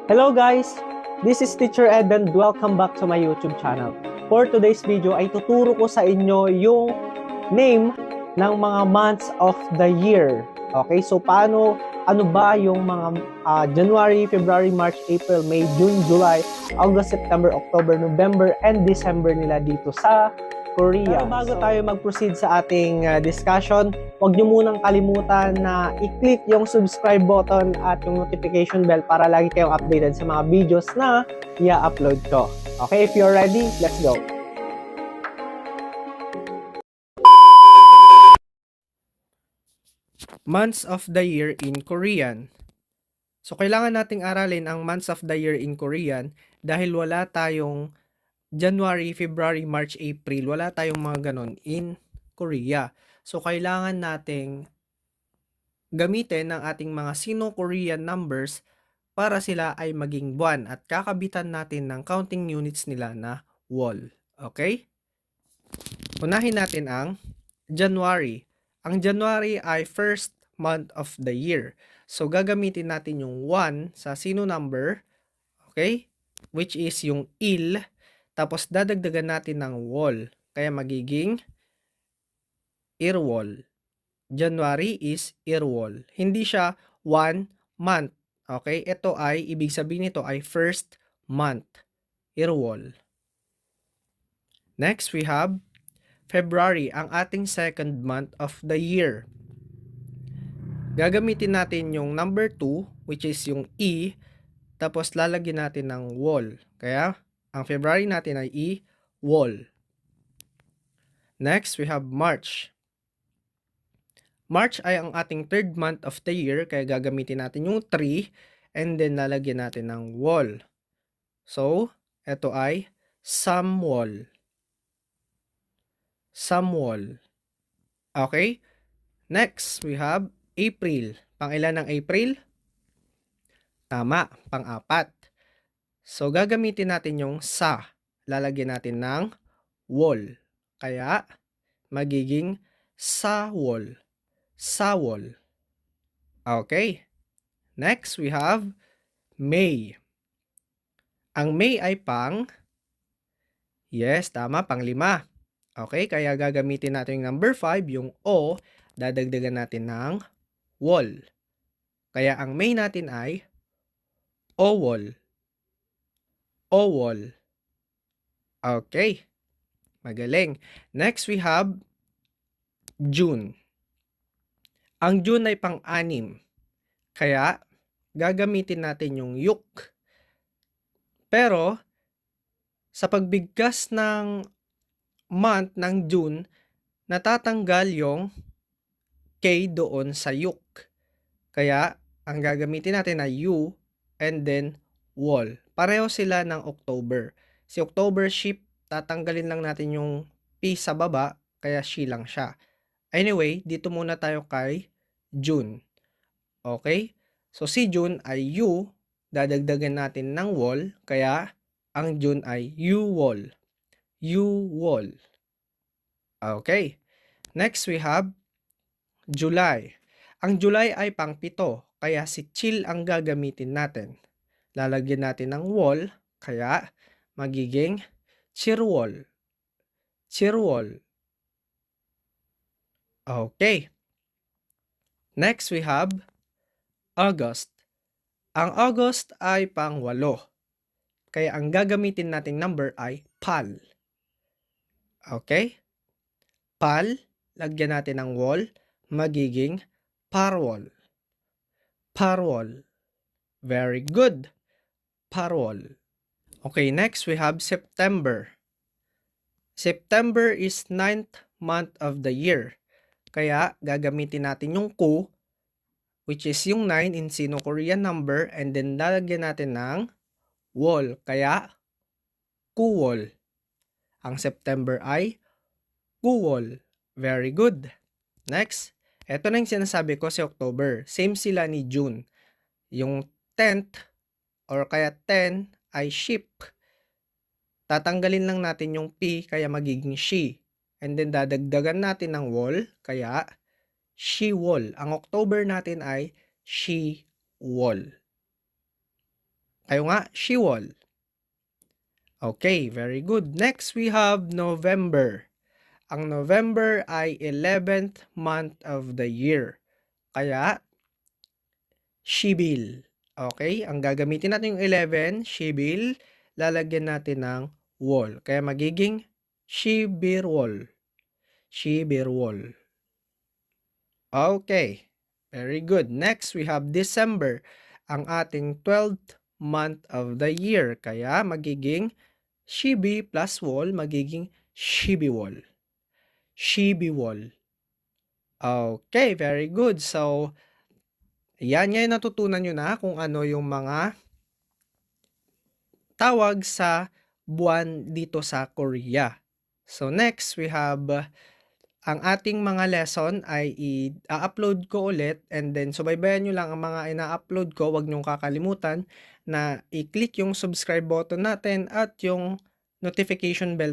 Hello guys! This is Teacher Ed and welcome back to my YouTube channel. For today's video ay tuturo ko sa inyo yung name ng mga months of the year. Okay, so ano ba yung mga January, February, March, April, May, June, July, August, September, October, November, and December nila dito sa Korea. Pero bago tayo mag-proceed sa ating discussion, huwag nyo munang kalimutan na i-click yung subscribe button at yung notification bell para lagi kayong updated sa mga videos na i-upload ko. Okay, if you're ready, let's go! Months of the year in Korean. So, kailangan nating aralin ang months of the year in Korean dahil wala tayong January, February, March, April. Wala tayong mga ganon in Korea. So, kailangan nating gamitin ang ating mga Sino-Korean numbers para sila ay maging buwan at kakabitan natin ng counting units nila na wall. Okay? Unahin natin ang January. Ang January ay first month of the year. So, gagamitin natin yung 1 sa sino number, okay? Which is yung il, tapos dadagdagan natin ng wall. Kaya magiging irwall. January is irwall. Hindi siya 1 month, okay? Ito ay, ibig sabihin nito ay first month, irwall. Next, we have February, ang ating second month of the year. Gagamitin natin yung number 2, which is yung E, tapos lalagyan natin ng wall. Kaya, ang February natin ay E, wall. Next, we have March. March ay ang ating third month of the year, kaya gagamitin natin yung 3, and then lalagyan natin ng wall. So, ito ay Samwall. Samwall. Okay? Next, we have April. Pang-ilan ng April? Tama, pang-apat. So, gagamitin natin yung sa. Lalagyan natin ng wall. Kaya, magiging sawol. Sawol. Okay. Next, we have May. Ang May ay yes, tama, pang-5. Okay, kaya gagamitin natin yung number 5, yung O, dadagdagan natin ng wall. Kaya ang May natin ay owol. Owol. Okay. Magaling. Next, we have June. Ang June ay pang-6. Kaya, gagamitin natin yung yuk. Pero, sa pagbigkas ng month ng June, natatanggal yung K doon sa yuk. Kaya, ang gagamitin natin ay U and then wall. Pareho sila ng October. Si October ship, tatanggalin lang natin yung P sa baba, kaya she lang siya. Anyway, dito muna tayo kay June. Okay? So, si June ay U, dadagdagan natin ng wall, kaya ang June ay U-wall. U-wall. Okay. Next, we have July. Ang July ay pang-7, kaya si chill ang gagamitin natin. Lalagyan natin ng wall, kaya magiging cheerwall. Cheerwall. Okay. Next, we have August. Ang August ay pang-8, kaya ang gagamitin nating number ay pal. Okay? Pal, lagyan natin ng wall, magiging parwol. Parwol. Very good. Parwol. Okay, next we have September. September is 9th month of the year. Kaya gagamitin natin yung ku, which is yung 9 in Sino-Korean number, and then lalagyan natin ng wall. Kaya kuwol. Ang September ay kuwol. Very good. Next, eto na yung sinasabi ko si October. Same sila ni June. Yung 10th or kaya 10 ay ship. Tatanggalin lang natin yung P kaya magiging she. And then dadagdagan natin ng wall kaya she wall. Ang October natin ay she wall. Kayo nga, Shewol. Okay, very good. Next, we have November. Ang November ay 11th month of the year. Kaya, Shibil. Okay, ang gagamitin natin yung 11, Shibil, lalagyan natin ng wol. Kaya magiging Shibirwol. Shibirwol. Okay, very good. Next, we have December, ang ating 12th month of the year. Kaya magiging Shibi plus wol, magiging Shibiwol. Shibiwol. Okay, very good. So, yan ngayon natutunan nyo na kung ano yung mga tawag sa buwan dito sa Korea. So, next, we have ang ating mga lesson ay i-upload ko ulit and then subaybayan nyo lang ang mga ina-upload ko. Huwag nyong kakalimutan na i-click yung subscribe button natin at yung notification bell